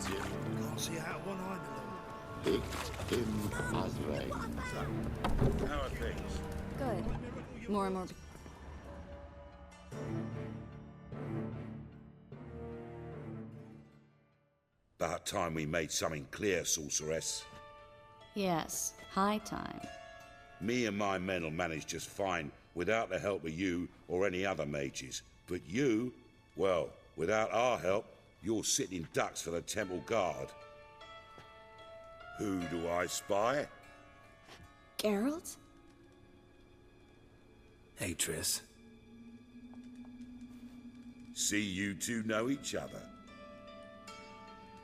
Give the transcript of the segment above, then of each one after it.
Can't see out one eye, my lord. How are things? Good. More and more. About time we made something clear, sorceress. Yes, high time. Me and my men will manage just fine without the help of you or any other mages. But you, well, without our help, you're sitting ducks for the temple guard. Who do I spy? Geralt? Hey, Triss. See you two know each other.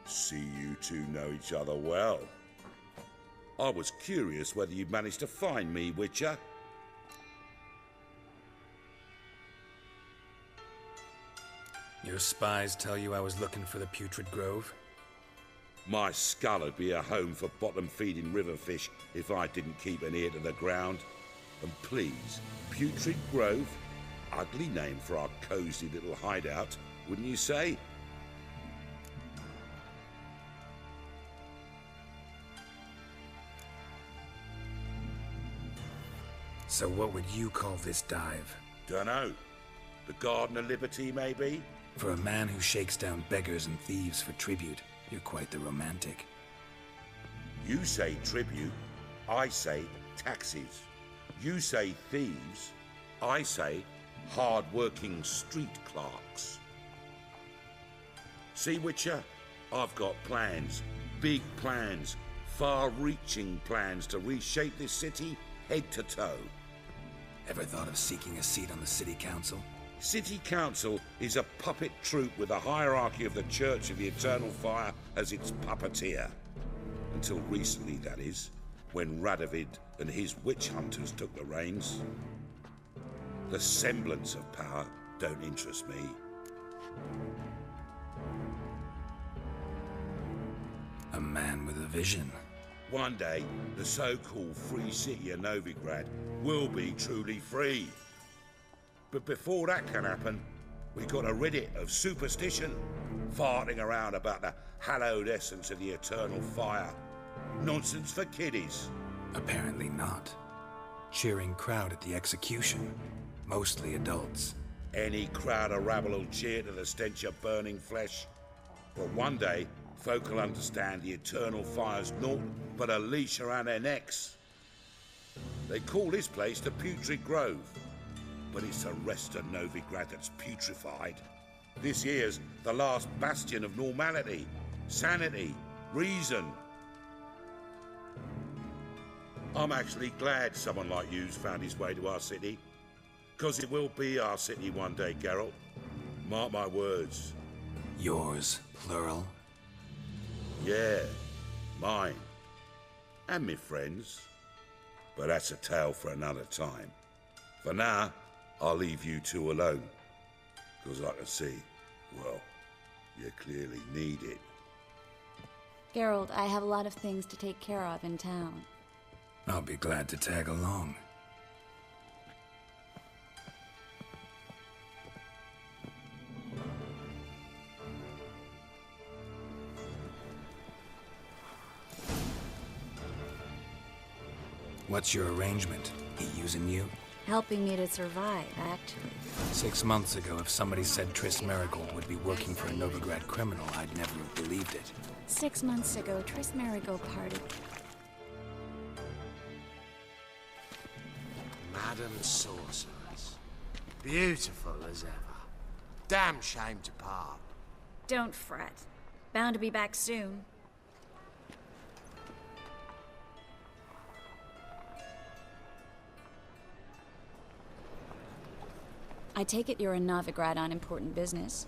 See you two know each other well. I was curious whether you'd managed to find me, Witcher. Your spies tell you I was looking for the Putrid Grove? My skull would be a home for bottom-feeding river fish if I didn't keep an ear to the ground. And please, Putrid Grove? Ugly name for our cosy little hideout, wouldn't you say? So what would you call this dive? Dunno. The Garden of Liberty, maybe? For a man who shakes down beggars and thieves for tribute, you're quite the romantic. You say tribute, I say taxes. You say thieves, I say hard-working street clerks. See, Witcher, I've got plans, big plans, far-reaching plans to reshape this city head to toe. Ever thought of seeking a seat on the city council? City Council is a puppet troupe with the hierarchy of the Church of the Eternal Fire as its puppeteer. Until recently, that is, when Radovid and his witch hunters took the reins. The semblance of power don't interest me. A man with a vision. One day, the so-called free city of Novigrad will be truly free. But before that can happen, we got to rid it of superstition, farting around about the hallowed essence of the eternal fire. Nonsense for kiddies. Apparently not. Cheering crowd at the execution. Mostly adults. Any crowd of rabble will cheer to the stench of burning flesh. But one day, folk will understand the eternal fire's naught but a leash around their necks. They call this place the Putrid Grove, but it's the rest of Novigrad that's putrefied. This here's the last bastion of normality, sanity, reason. I'm actually glad someone like you's found his way to our city, because it will be our city one day, Geralt. Mark my words. Yours, plural. Yeah, mine. And me friends. But that's a tale for another time. For now, I'll leave you two alone. Because I can see, well, you clearly need it. Geralt, I have a lot of things to take care of in town. I'll be glad to tag along. What's your arrangement? He using you? Helping me to survive, actually. 6 months ago, if somebody said Triss Merigold would be working for a Novigrad criminal, I'd never have believed it. 6 months ago, Triss Merigold parted. Madam Sorceress. Beautiful as ever. Damn shame to part. Don't fret. Bound to be back soon. I take it you're in Novigrad on important business.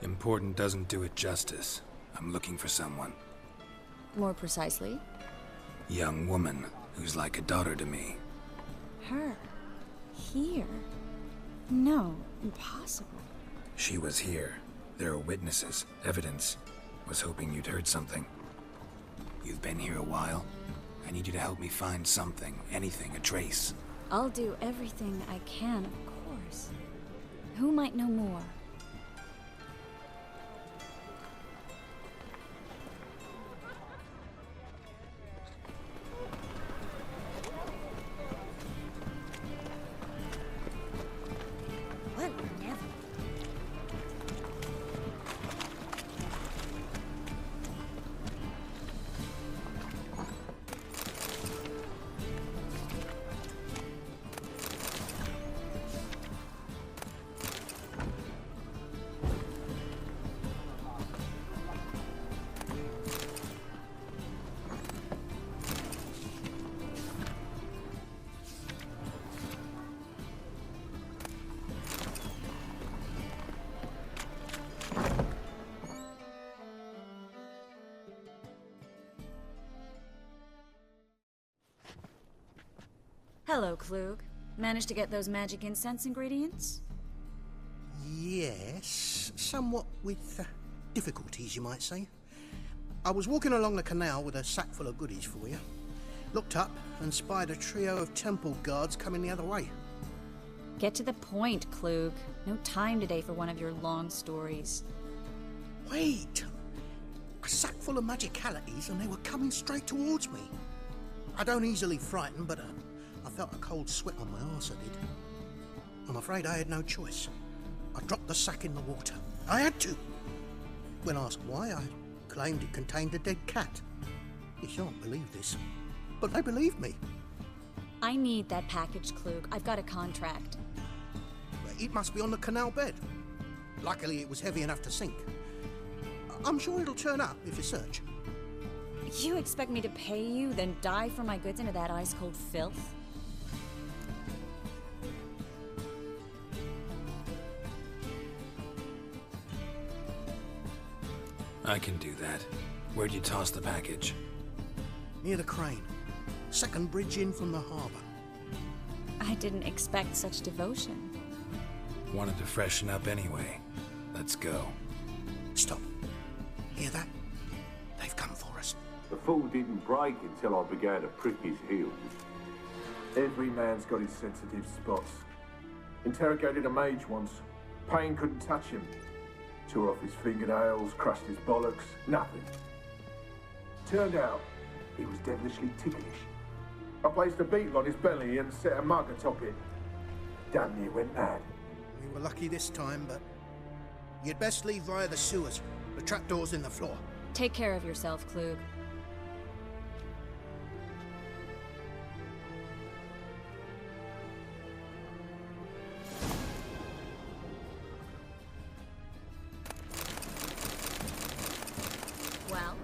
Important doesn't do it justice. I'm looking for someone. More precisely? Young woman who's like a daughter to me. Her? Here? No, impossible. She was here. There are witnesses, evidence. Was hoping you'd heard something. You've been here a while. I need you to help me find something, anything, a trace. I'll do everything I can, of course. Who might know more? Hello, Klug. Managed to get those magic incense ingredients? Yes, somewhat with difficulties, you might say. I was walking along the canal with a sack full of goodies for you. Looked up and spied a trio of temple guards coming the other way. Get to the point, Klug. No time today for one of your long stories. Wait! A sack full of magicalities and they were coming straight towards me. I don't easily frighten, but I felt a cold sweat on my arse, I did. I'm afraid I had no choice. I dropped the sack in the water. I had to. When asked why, I claimed it contained a dead cat. You shan't believe this, but they believed me. I need that package, Klug. I've got a contract. It must be on the canal bed. Luckily, it was heavy enough to sink. I'm sure it'll turn up if you search. You expect me to pay you, then dive for my goods into that ice-cold filth? I can do that. Where'd you toss the package? Near the crane. Second bridge in from the harbour. I didn't expect such devotion. Wanted to freshen up anyway. Let's go. Stop. Hear that? They've come for us. The fall didn't break until I began to prick his heels. Every man's got his sensitive spots. Interrogated a mage once. Pain couldn't touch him. Tore off his fingernails, crushed his bollocks, nothing. Turned out, he was devilishly ticklish. I placed a beetle on his belly and set a mug atop it. Damn near went mad. We were lucky this time, but you'd best leave via the sewers. The trapdoor's in the floor. Take care of yourself, Klug. Well?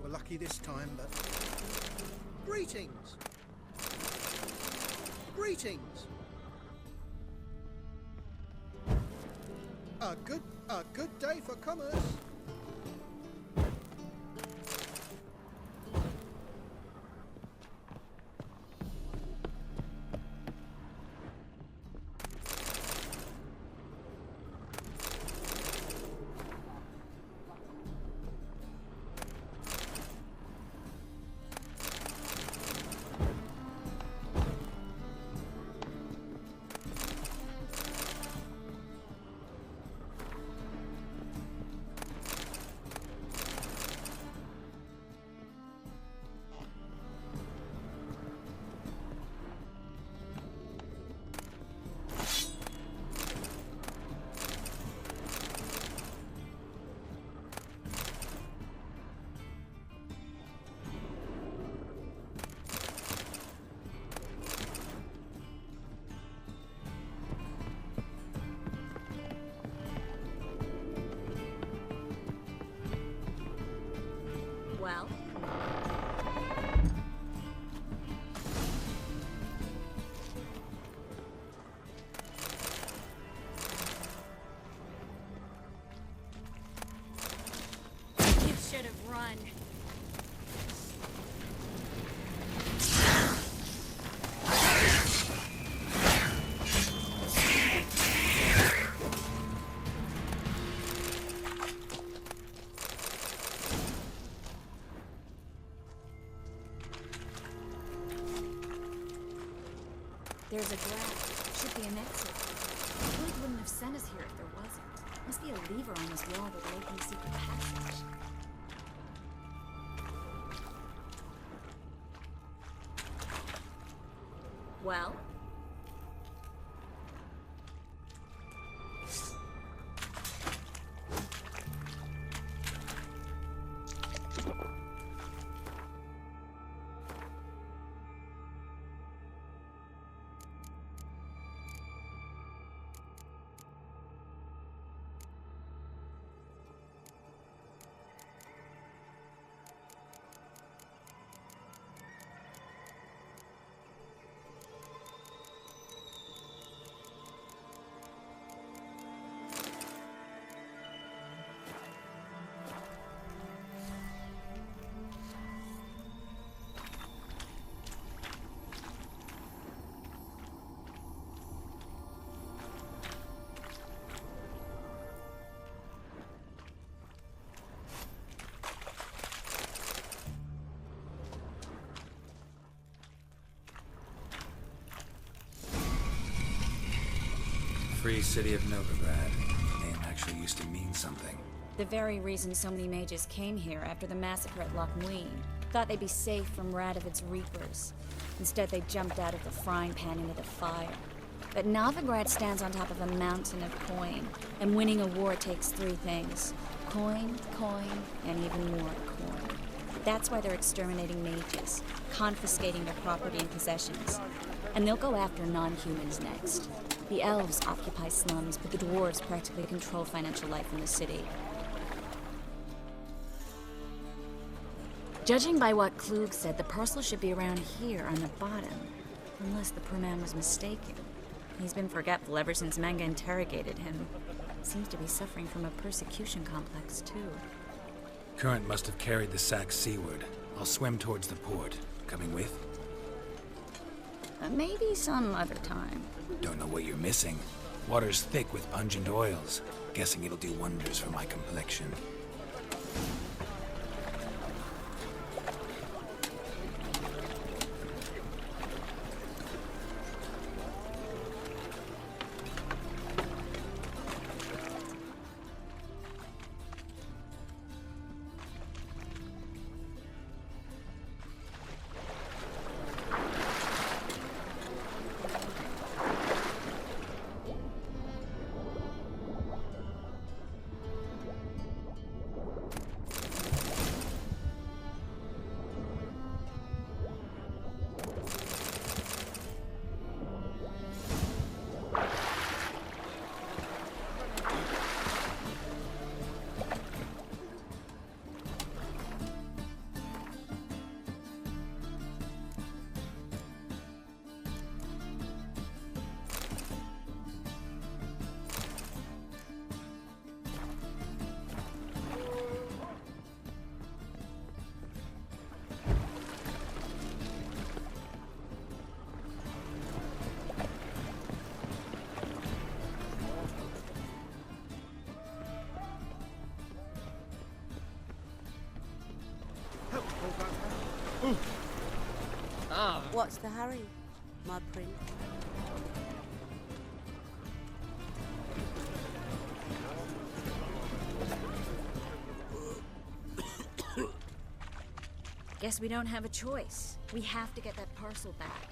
Lucky this time, but... Greetings! Greetings! A good day for commerce. Well? You should have run. There's a grab. Should be an exit. The Blade wouldn't have sent us here if there wasn't. Must be a lever on this wall that led me secret passage. Well? Free city of Novigrad. The name actually used to mean something. The very reason so many mages came here after the massacre at Loch Muin. Thought they'd be safe from Radovid's reapers. Instead, they jumped out of the frying pan into the fire. But Novigrad stands on top of a mountain of coin, and winning a war takes three things. Coin, and even more coin. That's why they're exterminating mages, confiscating their property and possessions. And they'll go after non-humans next. The elves occupy slums, but the dwarves practically control financial life in the city. Judging by what Klug said, the parcel should be around here on the bottom. Unless the poor man was mistaken. He's been forgetful ever since Manga interrogated him. Seems to be suffering from a persecution complex, too. Current must have carried the sack seaward. I'll swim towards the port. Coming with? Maybe some other time. Don't know what you're missing. Water's thick with pungent oils. Guessing it'll do wonders for my complexion. What's the hurry, my prince? Guess we don't have a choice. We have to get that parcel back.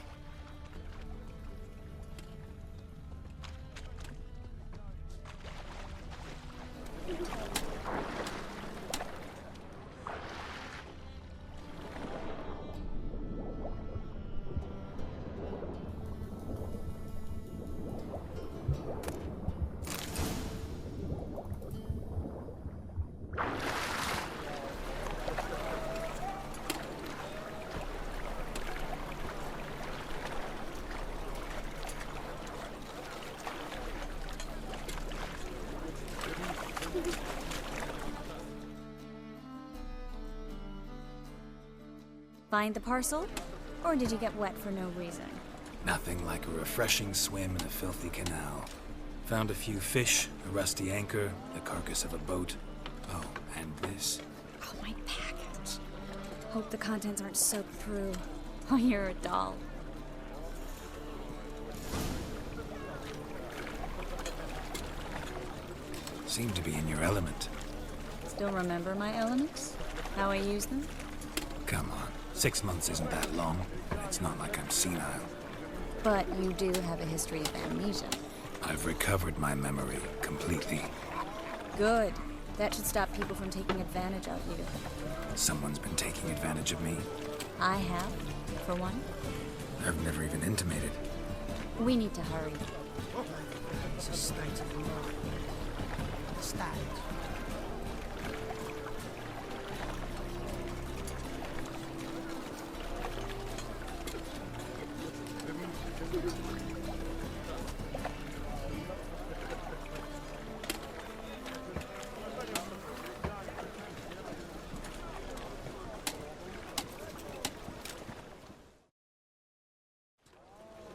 Find the parcel? Or did you get wet for no reason? Nothing like a refreshing swim in a filthy canal. Found a few fish, a rusty anchor, the carcass of a boat. Oh, and this. Oh, my package. Hope the contents aren't soaked through. Oh, you're a doll. Seem to be in your element. Still remember my elements? How I use them? Come on. 6 months isn't that long. It's not like I'm senile. But you do have a history of amnesia. I've recovered my memory completely. Good. That should stop people from taking advantage of you. Someone's been taking advantage of me. I have, for one. I've never even intimated. We need to hurry. It's a state of mind. State.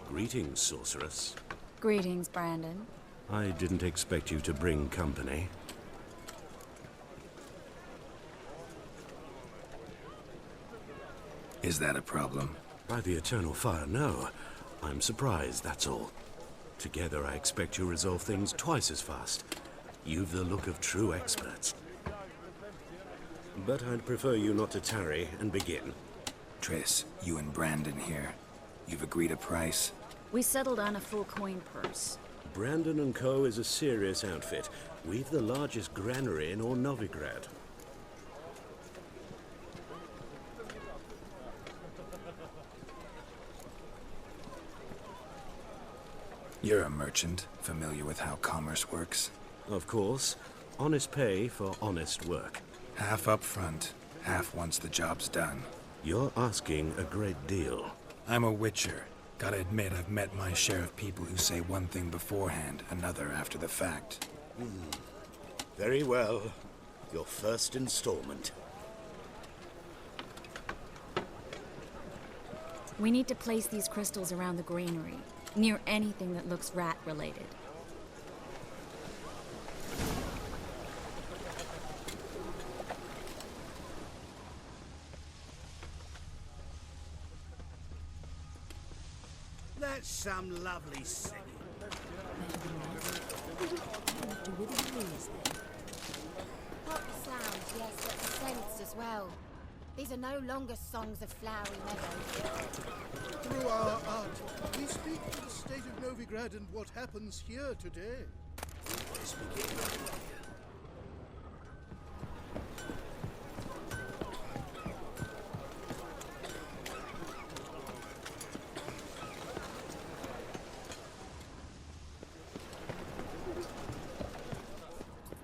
Greetings, sorceress. Greetings, Brandon. I didn't expect you to bring company. Is that a problem? By the eternal fire, no. I'm surprised, that's all. Together, I expect you resolve things twice as fast. You've the look of true experts. But I'd prefer you not to tarry and begin. Triss, you and Brandon here. You've agreed a price? We settled on a full coin purse. Brandon and Co. is a serious outfit. We've the largest granary in all Novigrad. You're a merchant, familiar with how commerce works? Of course. Honest pay for honest work. Half up front, half once the job's done. You're asking a great deal. I'm a witcher. Gotta admit, I've met my share of people who say one thing beforehand, another after the fact. Very well. Your first installment. We need to place these crystals around the granary, near anything that looks rat-related. That's some lovely singing. Pop sounds, yes, but scents as well. These are no longer songs of flowery meadows. Through our art, we speak to the state of Novigrad and what happens here today. Always begin here.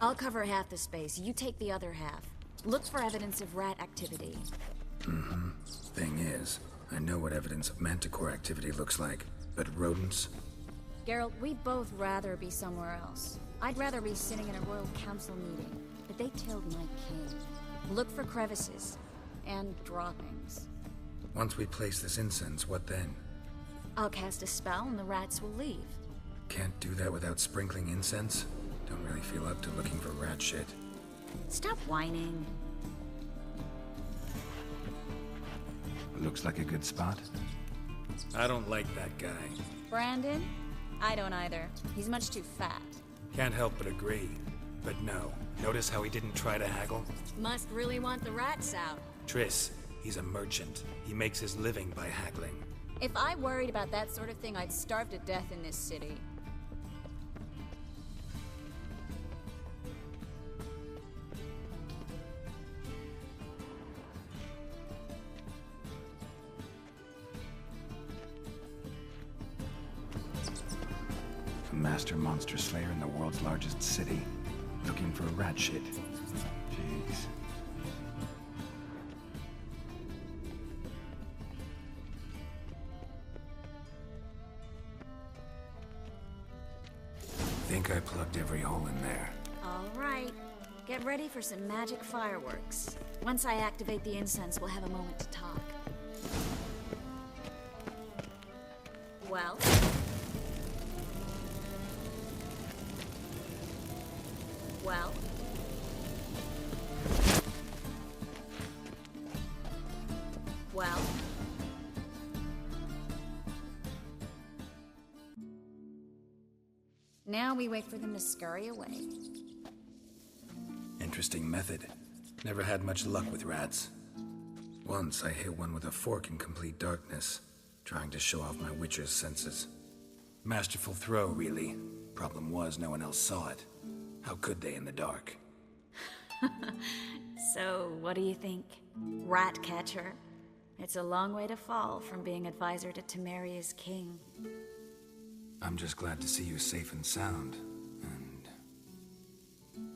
I'll cover half the space, you take the other half. Look for evidence of rat activity. Thing is, I know what evidence of manticore activity looks like, but rodents? Geralt, we'd both rather be somewhere else. I'd rather be sitting in a royal council meeting, but they killed my king. Look for crevices and droppings. Once we place this incense, what then? I'll cast a spell and the rats will leave. Can't do that without sprinkling incense? Don't really feel up to looking for rat shit. Stop whining. Looks like a good spot. I don't like that guy. Brandon? I don't either. He's much too fat. Can't help but agree. But no, notice how he didn't try to haggle? Must really want the rats out. Triss, he's a merchant. He makes his living by haggling. If I worried about that sort of thing, I'd starve to death in this city. A master monster slayer in the world's largest city. Looking for rat shit. Jeez. Think I plugged every hole in there. All right. Get ready for some magic fireworks. Once I activate the incense, we'll have a moment to talk. Well? Well? Well? Now we wait for them to scurry away. Interesting method. Never had much luck with rats. Once I hit one with a fork in complete darkness, trying to show off my witcher's senses. Masterful throw, really. Problem was, no one else saw it. How could they in the dark? So, what do you think? Rat catcher? It's a long way to fall from being advisor to Temeria's king. I'm just glad to see you safe and sound, and...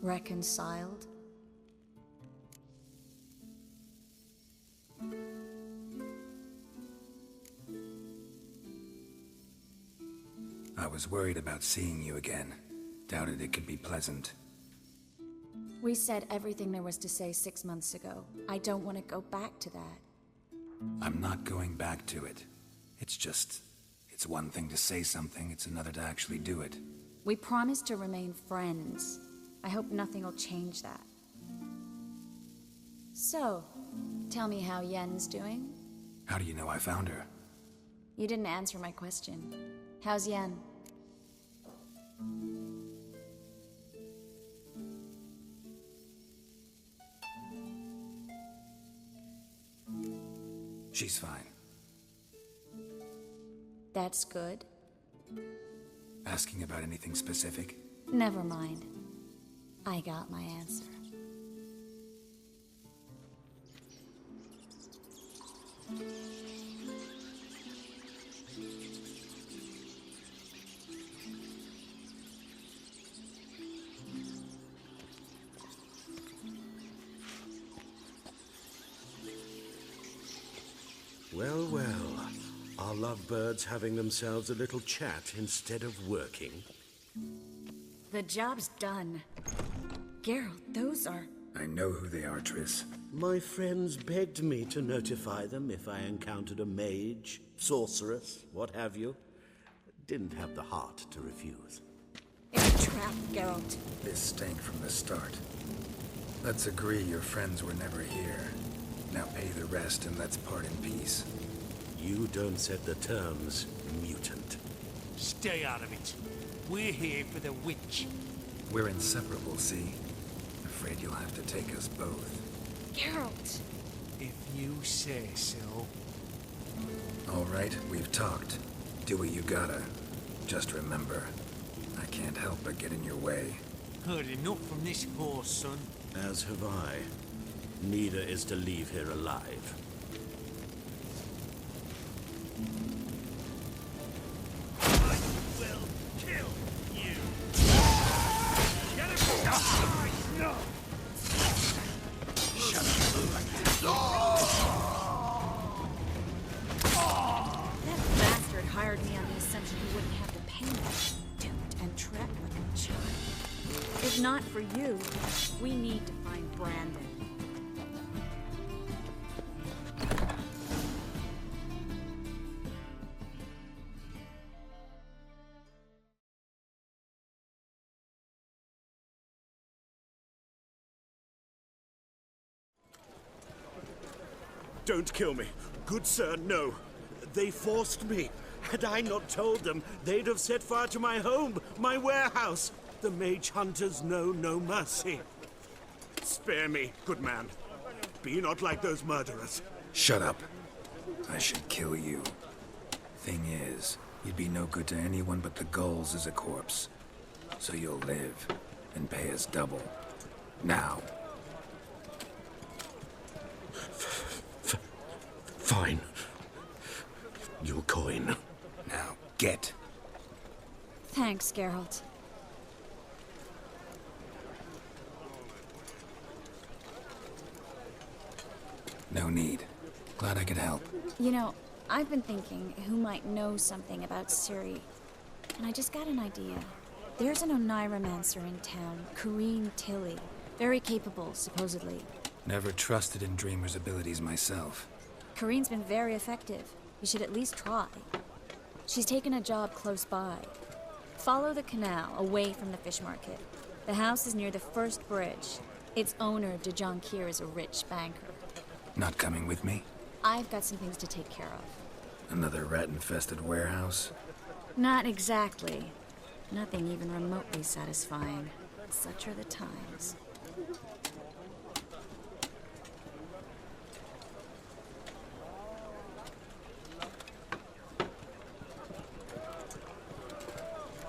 Reconciled? I was worried about seeing you again. Doubted it could be pleasant. We said everything there was to say 6 months ago. I don't want to go back to that. I'm not going back to it. It's just... It's one thing to say something, it's another to actually do it. We promised to remain friends. I hope nothing will change that. So, tell me how Yen's doing? How do you know I found her? You didn't answer my question. How's Yen? She's fine. That's good. Asking about anything specific? Never mind. I got my answer. Well, well. Are lovebirds having themselves a little chat instead of working? The job's done. Geralt, those are... I know who they are, Triss. My friends begged me to notify them if I encountered a mage, sorceress, what have you. Didn't have the heart to refuse. It's a trap, Geralt. This stank from the start. Let's agree your friends were never here. Now pay the rest and let's part in peace. You don't set the terms, mutant. Stay out of it. We're here for the witch. We're inseparable, see? Afraid you'll have to take us both. Geralt! If you say so. All right, we've talked. Do what you gotta. Just remember, I can't help but get in your way. Heard enough from this horse, son. As have I. Neither is to leave here alive. I will kill you. Get him! No! Shut up. That bastard hired me on the assumption he wouldn't have to pay me. Duped and trapped like a child. If not for you, we need to find Brandon. Don't kill me. Good sir, no. They forced me. Had I not told them, they'd have set fire to my home, my warehouse. The mage hunters know no mercy. Spare me, good man. Be not like those murderers. Shut up. I should kill you. Thing is, you'd be no good to anyone but the gulls as a corpse. So you'll live and pay us double. Now. Fine. Your coin. Now, get. Thanks, Geralt. No need. Glad I could help. You know, I've been thinking who might know something about Ciri. And I just got an idea. There's an Oneiromancer in town, Corrine Tilly. Very capable, supposedly. Never trusted in Dreamer's abilities myself. Corrine's been very effective. You should at least try. She's taken a job close by. Follow the canal, away from the fish market. The house is near the first bridge. Its owner, de Jonquier, is a rich banker. Not coming with me? I've got some things to take care of. Another rat-infested warehouse? Not exactly. Nothing even remotely satisfying. Such are the times.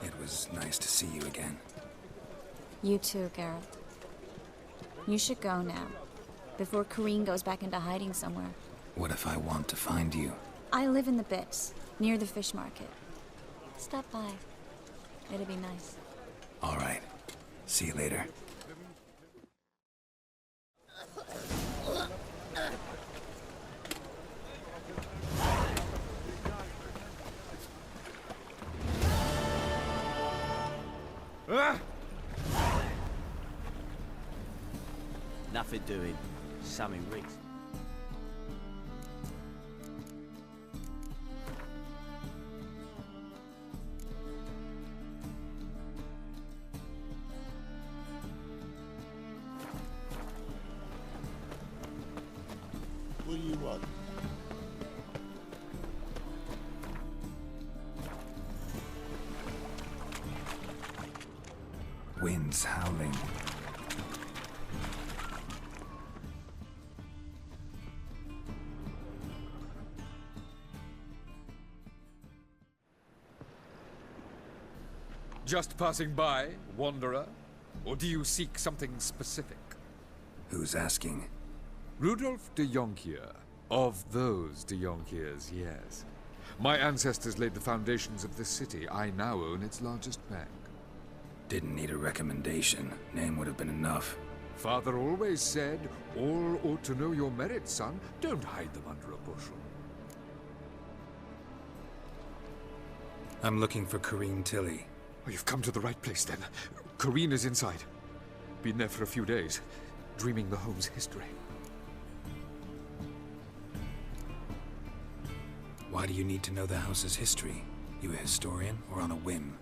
It was nice to see you again. You too, Geralt. You should go now, before Corrine goes back into hiding somewhere. What if I want to find you? I live in the Bits, near the fish market. Stop by. It'll be nice. All right. See you later. Nothing doing. Something rigged. What do you want? Winds howling. Just passing by, wanderer? Or do you seek something specific? Who's asking? Rudolf de Jonkier. Of those de Jonkiers, yes. My ancestors laid the foundations of this city. I now own its largest bank. Didn't need a recommendation. Name would have been enough. Father always said, all ought to know your merits, son. Don't hide them under a bushel. I'm looking for Corrine Tilly. Oh, you've come to the right place, then. Corrine is inside. Been there for a few days, dreaming the home's history. Why do you need to know the house's history? You a historian, or on a whim?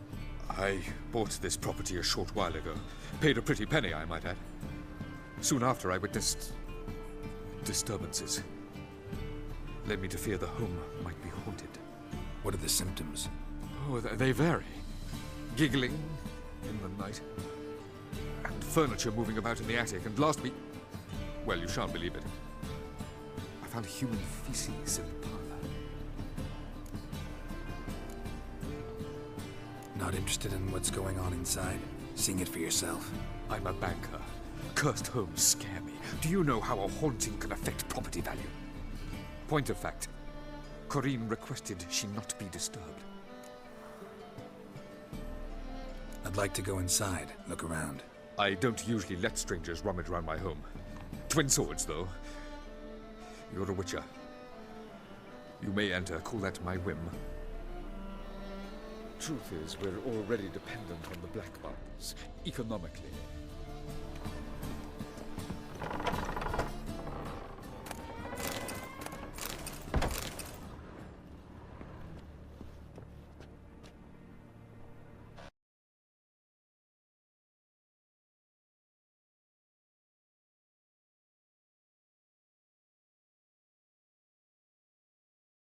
I bought this property a short while ago. Paid a pretty penny, I might add. Soon after, I witnessed disturbances. Led me to fear the home might be haunted. What are the symptoms? Oh, they vary. Giggling in the night, and furniture moving about in the attic, and last week... Well, you shan't believe it. I found human feces in the parlor. Not interested in what's going on inside? Seeing it for yourself? I'm a banker. Cursed homes scare me. Do you know how a haunting can affect property value? Point of fact, Corrine requested she not be disturbed. I'd like to go inside, look around. I don't usually let strangers rummage around my home. Twin swords, though. You're a witcher. You may enter, call that my whim. Truth is, we're already dependent on the Black Ones, economically.